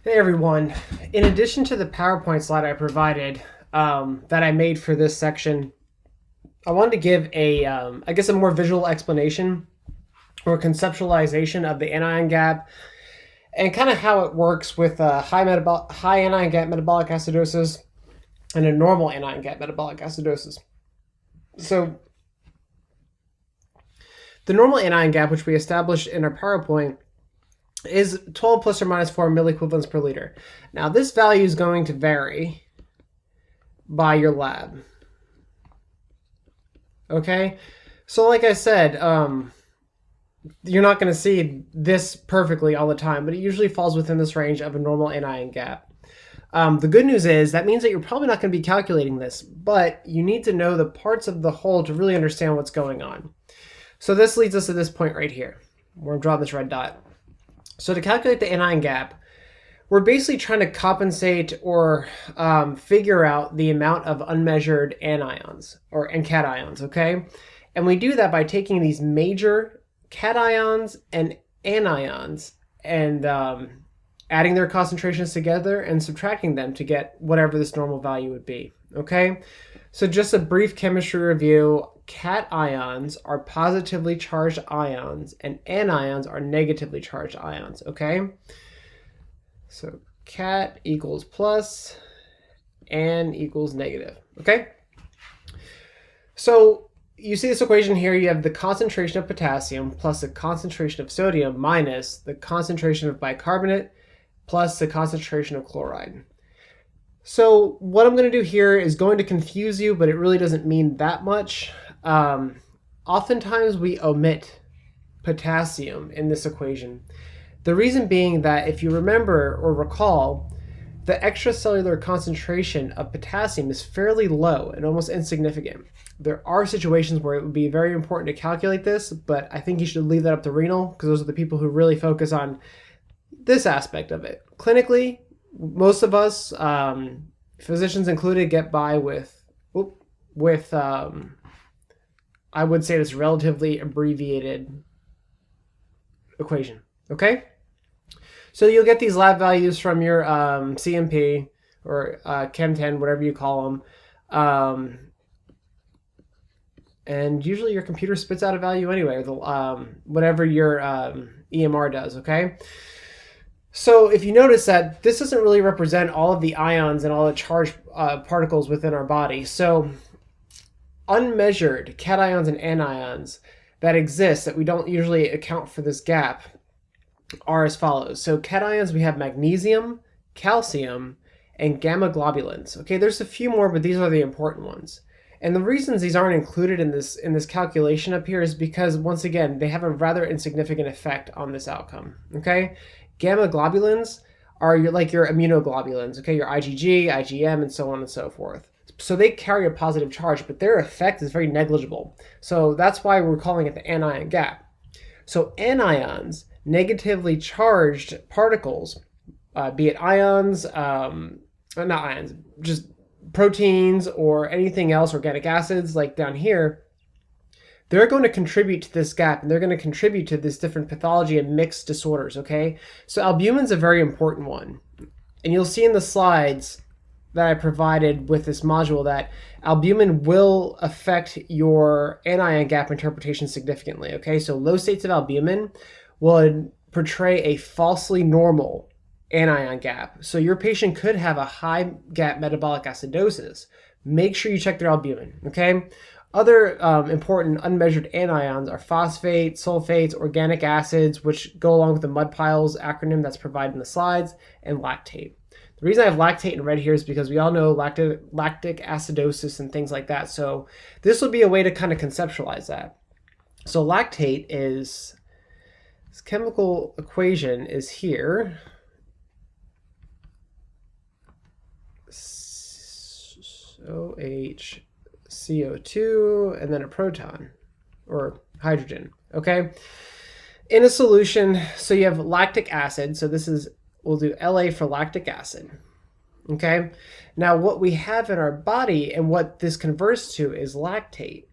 Hey everyone, in addition to the PowerPoint slide I provided that I made for this section, I wanted to give I guess a more visual explanation or conceptualization of the anion gap and kind of how it works with high anion gap metabolic acidosis and a normal anion gap metabolic acidosis. So the normal anion gap, which we established in our PowerPoint, is 12 plus or minus 4 milliequivalents per liter. Now, this value is going to vary by your lab. Okay? So like I said, you're not going to see this perfectly all the time, but it usually falls within this range of a normal anion gap. The good news is that means that you're probably not going to be calculating this, but you need to know the parts of the whole to really understand what's going on. So this leads us to this point right here, where I'm drawing this red dot. So to calculate the anion gap, we're basically trying to compensate or figure out the amount of unmeasured anions and cations, okay? And we do that by taking these major cations and anions and adding their concentrations together and subtracting them to get whatever this normal value would be, okay? So just a brief chemistry review. Cations are positively charged ions and anions are negatively charged ions, okay? So cat equals plus, an equals negative, okay? So you see this equation here, you have the concentration of potassium plus the concentration of sodium minus the concentration of bicarbonate plus the concentration of chloride. So what I'm going to do here is going to confuse you, but it really doesn't mean that much. Oftentimes we omit potassium in this equation. The reason being that if you remember or recall, the extracellular concentration of potassium is fairly low and almost insignificant. There are situations where it would be very important to calculate this, but I think you should leave that up to renal because those are the people who really focus on this aspect of it. Clinically, most of us, physicians included, get by with I would say this relatively abbreviated equation, okay? So you'll get these lab values from your CMP or Chem10, whatever you call them. And usually your computer spits out a value anyway, or whatever your EMR does, okay? So if you notice that this doesn't really represent all of the ions and all the charged particles within our body. So unmeasured cations and anions that exist that we don't usually account for this gap are as follows. So cations, we have magnesium, calcium, and gamma globulins. Okay, there's a few more, but these are the important ones. And the reasons these aren't included in this calculation up here is because, once again, they have a rather insignificant effect on this outcome, okay? Gamma globulins are like your immunoglobulins, okay? Your IgG, IgM, and so on and so forth. So they carry a positive charge, but their effect is very negligible. So that's why we're calling it the anion gap. So anions, negatively charged particles, be it ions, not ions, just proteins or anything else, organic acids like down here, they're going to contribute to this gap and they're going to contribute to this different pathology and mixed disorders, okay? So albumin's a very important one. And you'll see in the slides that I provided with this module that albumin will affect your anion gap interpretation significantly, okay? So low states of albumin would portray a falsely normal anion gap. So your patient could have a high gap metabolic acidosis. Make sure you check their albumin, okay? Other important unmeasured anions are phosphates, sulfates, organic acids, which go along with the mud piles acronym that's provided in the slides, and lactate. The reason I have lactate in red here is because we all know lactic acidosis and things like that. So this will be a way to kind of conceptualize that. So lactate is, this chemical equation is here. OH, CO2, and then a proton, or hydrogen, okay? In a solution, so you have lactic acid, so this is, we'll do La for lactic acid, okay? Now what we have in our body and what this converts to is lactate.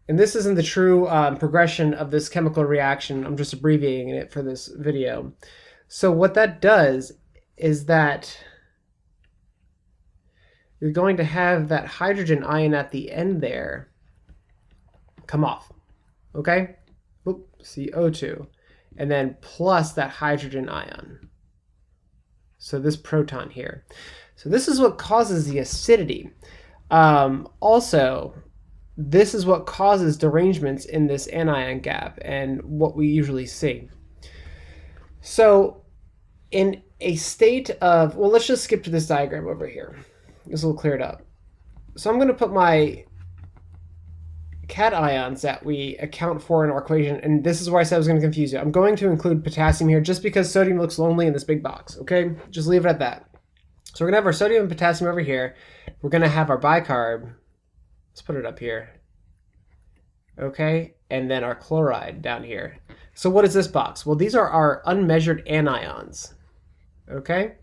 And this isn't the true progression of this chemical reaction, I'm just abbreviating it for this video. So what that does is that you're going to have that hydrogen ion at the end there come off, okay? Oop, CO2, and then plus that hydrogen ion. So this proton here. So this is what causes the acidity. Also, this is what causes derangements in this anion gap and what we usually see. So in a state of, well, let's just skip to this diagram over here. This will clear it up. So I'm going to put my cations that we account for in our equation, and this is where I said I was going to confuse you. I'm going to include potassium here just because sodium looks lonely in this big box, okay? Just leave it at that. So we're going to have our sodium and potassium over here. We're going to have our bicarb. Let's put it up here. Okay, and then our chloride down here. So what is this box? Well, these are our unmeasured anions. Okay?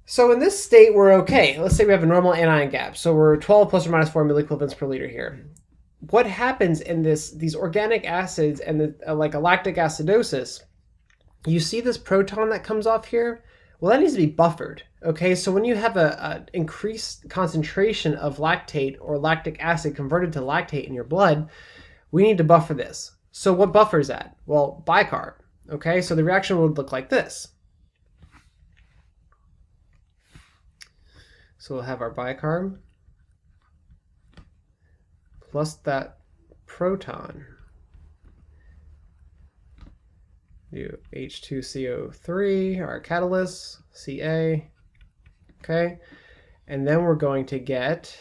So in this state, we're okay. Let's say we have a normal anion gap. So we're 12 plus or minus 4 milliequivalents per liter here. What happens in these organic acids and like a lactic acidosis, you see this proton that comes off here? Well, that needs to be buffered. Okay, so when you have an increased concentration of lactate or lactic acid converted to lactate in your blood, we need to buffer this. So what buffers that? Well, bicarb. Okay, so the reaction would look like this. So we'll have our bicarb plus that proton. Do H2CO3, our catalyst, Ca. Okay, and then we're going to get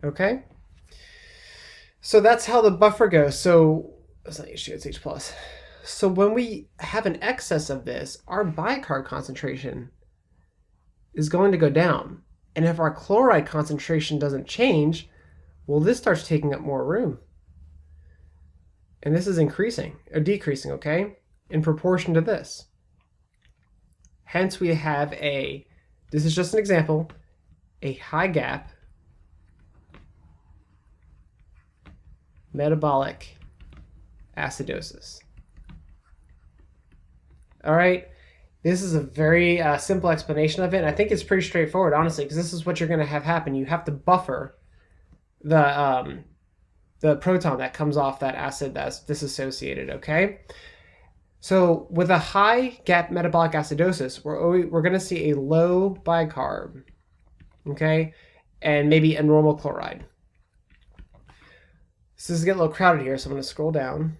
okay. So that's how the buffer goes. So it's not H2, it's H plus. So when we have an excess of this, our bicarb concentration is going to go down. And if our chloride concentration doesn't change, well, this starts taking up more room. And this is increasing, or decreasing, okay, in proportion to this. Hence, we have this is just an example, a high gap metabolic acidosis. All right, this is a very simple explanation of it. And I think it's pretty straightforward, honestly, because this is what you're going to have happen. You have to buffer the proton that comes off that acid that's dissociated, okay? So with a high gap metabolic acidosis, we're going to see a low bicarb, okay, and maybe a normal chloride. So this is getting a little crowded here, so I'm going to scroll down.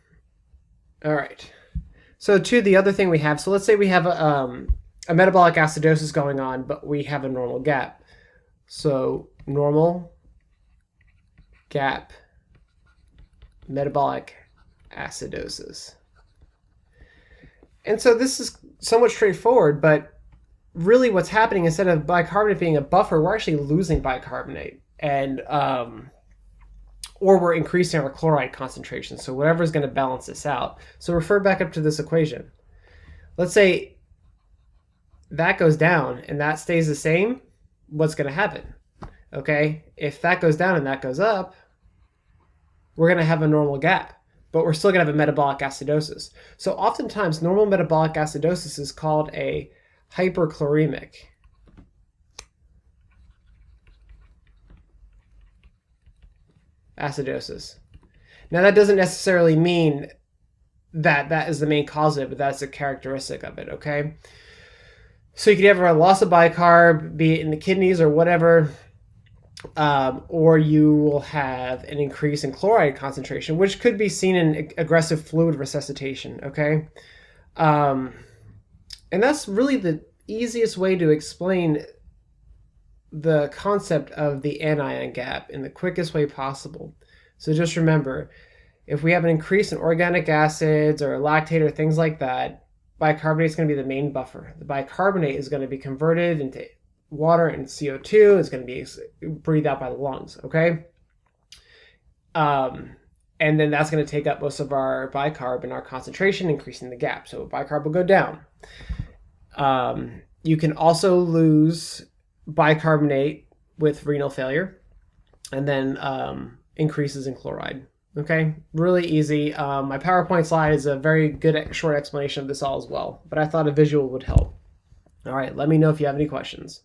All right. So to the other thing we have, so let's say we have a metabolic acidosis going on, but we have a normal gap. So normal gap metabolic acidosis. And so this is somewhat straightforward, but really what's happening, instead of bicarbonate being a buffer, we're actually losing bicarbonate, and or we're increasing our chloride concentration. So whatever is going to balance this out. So refer back up to this equation. Let's say that goes down and that stays the same. What's going to happen? Okay, if that goes down and that goes up, we're going to have a normal gap, but we're still going to have a metabolic acidosis. So oftentimes normal metabolic acidosis is called a hyperchloremic acidosis. Now that doesn't necessarily mean that that is the main cause of it, but that's a characteristic of it, okay? So you could have a loss of bicarb, be it in the kidneys or whatever, or you will have an increase in chloride concentration, which could be seen in aggressive fluid resuscitation, okay? And that's really the easiest way to explain the concept of the anion gap in the quickest way possible. So just remember, if we have an increase in organic acids or lactate or things like that, bicarbonate is going to be the main buffer. The bicarbonate is going to be converted into water and CO2. It's going to be breathed out by the lungs, okay? And then that's going to take up most of our bicarb and our concentration, increasing the gap. So bicarb will go down. You can also lose bicarbonate with renal failure, and then increases in chloride, Okay, really easy. My PowerPoint slide is a very good short explanation of this all as well, but I thought a visual would help. All right, let me know if you have any questions.